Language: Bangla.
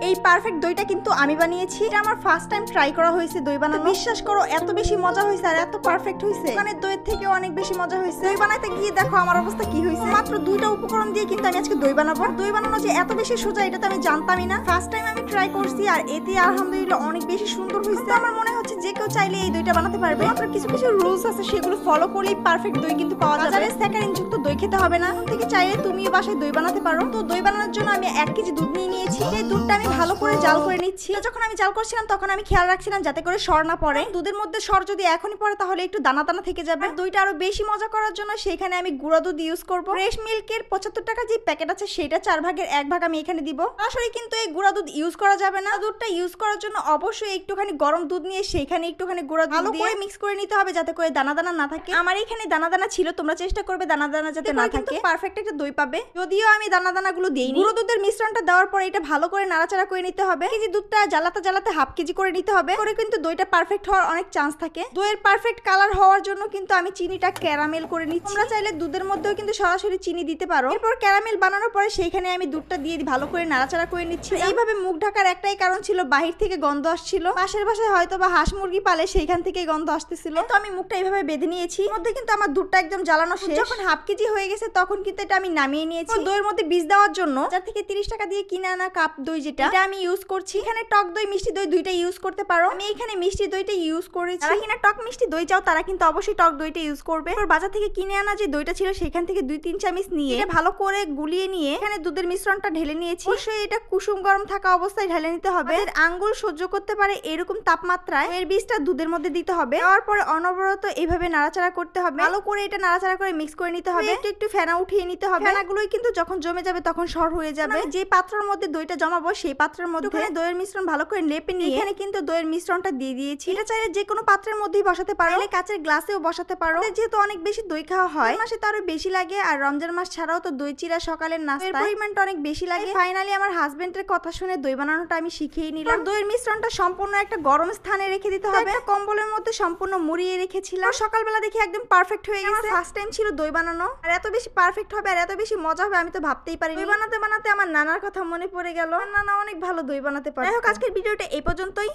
এই পারফেক্ট দইটা কিন্তু আমি বানিয়েছি। এটা আমার ফার্স্ট টাইম ট্রাই করা হয়েছে দই বানানো। বিশ্বাস করো এত বেশি মজা হয়েছে আর এত পারফেক্ট হয়েছে, মানে দইয়ের থেকে অনেক বেশি মজা হয়েছে। দই বানাতে গিয়ে দেখো আমার অবস্থা কি হয়েছে। মাত্র 2টা উপকরণ দিয়ে কিন্তু আমি আজকে দই বানাবো। দই বানানো যে এত বেশি সোজা এটা তো আমি জানতামই না। ফার্স্ট টাইম আমি ট্রাই করছি আর এতে আলহামদুলিল্লাহ অনেক বেশি সুন্দর হয়েছে। আমার মনে হচ্ছে যে কেউ চাইলে এই দইটা বানাতে পারবে। মাত্র কিছু কিছু রুলস আছে, সেগুলো ফলো করলেই পারফেক্ট দই কিন্তু পাওয়া যাবে। বাজারে স্যাকারিন যুক্ত দই খেতে হবে না। এখন থেকে চাইলে তুমিও বাসায় দই বানাতে পারো। তো দই বানানোর জন্য আমি 1 কেজি দুধ নিয়ে নিয়েছি। এই দুধটা আমি ভালো করে জাল করে নিচ্ছি। যখন আমি জাল করছিলাম তখন আমি খেয়াল রাখছিলাম যাতে করে সর না পড়ে। দুধের মধ্যে সর যদি এখনই পড়ে তাহলে একটু দানা দানা থেকে যাবে। দইটা আরো বেশি মজা করার জন্য সেখানে আমি গুঁড়া দুধ ইউজ করব। ফ্রেশ মিল্কের 75 টাকা যে প্যাকেট আছে সেটা 4 ভাগের 1 ভাগ আমি এখানে দিব। আসলে কিন্তু এই গুঁড়া দুধ ইউজ করা যাবে না। দুধটা ইউজ করার জন্য অবশ্যই একটুখানি গরম দুধ নিয়ে সেখানে একটুখানি গুঁড়া দুধ দিয়ে মিক্স করে নিতে হবে যাতে করে দানা দানা না থাকে। আমার এখানে দানা দানা ছিল, তোমরা চেষ্টা করবে দানা দানা যাতে না থাকে। পারফেক্ট একটা দই পাবে। যদিও আমি দানা দানাগুলো দেইনি। গুঁড়ো দুধের মিশ্রণটা দেওয়ার পরে এটা ভালো করে নাড়াচাড়া করে নিতে হবে। কেজি দুধটা জ্বালাতে জ্বালাতে হাফ কেজি করে নিতে হবে, করে কিন্তু দইটা পারফেক্ট হওয়ার অনেক চান্স থাকে। দইয়ের পারফেক্ট কালার হওয়ার জন্য কিন্তু আমি চিনিটা ক্যারামেল করে নিচ্ছি। তোমরা চাইলে দুধের মধ্যেও কিন্তু সরাসরি চিনি দিতে পারো। এরপর ক্যারামেল বানানোর পরে সেইখানে আমি দুধটা দিয়ে ভালো করে নাড়াচাড়া করে নিচ্ছি। এইভাবে মুখ ঢাকার একটাই কারণ ছিল, বাহির থেকে গন্ধ আসছিল। পাশের বাসায় হয়তো বা হাঁস মুরগি পালে সেইখান থেকে গন্ধ আসতেছিল। তো আমি মুখটা এইভাবে বেঁধে নিয়েছি। মধ্যে কিন্তু আমার দুধটা একদম জ্বালানো শেষ। যখন হাফ কেজি হয়ে গেছে তখন কিন্তু এটা আমি নামিয়ে নিয়েছি। দইয়ের মধ্যে বীজ দেওয়ার জন্য যার থেকে 30 টাকা দিয়ে কিনে আনা কাপ দই যেটা আমি ইউজ করছি। এখানে টক দই মিষ্টি দই দুইটা ইউজ করতে পারো। আমি এখানে মিষ্টি দইটা ইউজ করেছি। যারা কিনা টক মিষ্টি দই চাও তারা কিন্তু অবশ্যই টক দইটা ইউজ করবে। বাজার থেকে কিনে আনা যে দইটা ছিল সেখান থেকে 2-3 চামচ নিয়ে ভালো করে গুলিয়ে নিয়ে এখানে দুধের মিশ্রণটা ঢেলে নিয়েছি। অবশ্যই এটা কুসুম গরম থাকা অবস্থায় ঢেলে নিতে হবে। এর আঙ্গুল সহ্য করতে পারে এরকম তাপমাত্রায় এর বীজটা দুধের মধ্যে দিতে হবে। দেওয়ার পরে অনবরত এইভাবে নাড়াচাড়া করতে হবে। ভালো করে এটা নাড়াচাড়া করে মিক্স করে নিতে হবে। একটু একটু ফেনা উঠিয়ে নিতে হবে। ফেনাগুলোই কিন্তু যখন জমে যাবে তখন সর হয়ে যাবে। যে পাত্রের মধ্যে দইটা জমাবো সেই পাত্রের মধ্যে দইয়ের মিশ্রণ ভালো করে লেপে নিয়ে এখানে কিন্তু দইয়ের মিশ্রণটা দিয়ে দিয়েছি। এটা চাইলে যে কোনো পাত্রের মধ্যেই বসাতে পারো, কাঁচের গ্লাসেও বসাতে পারো। যেহেতু অনেক বেশি দই খাওয়া হয় মাসে তো আরো বেশি লাগে, আর রমজান মাস ছাড়াও তো দই চিরা সকালের নাস্তা পরিমাণটা অনেক বেশি লাগে। ফাইনালি আমার হাজবেন্ডের কথা শুনে দই বানানোটা আমি শিখিয়ে নিলাম। দইয়ের মিশ্রণটা সম্পূর্ণ একটা গরম স্থানে রেখে দিতে হবে। কম্বলের মধ্যে সম্পূর্ণ মুড়িয়ে রেখেছিলাম। সকালবেলা দেখি একদম পারফেক্ট হয়ে গেছে। ফার্স্ট টাইম ছিল দই বানানো, আর এত বেশি পারফেক্ট হবে আর এত বেশি মজা হবে আমি তো ভাবতেই পারিনি। দই বানাতে বানাতে আমার নানার কথা মনে পড়ে গেল। নানা অনেক ভালো দই বানাতে পারে। যাই হোক আজকের ভিডিওটা এই পর্যন্তই।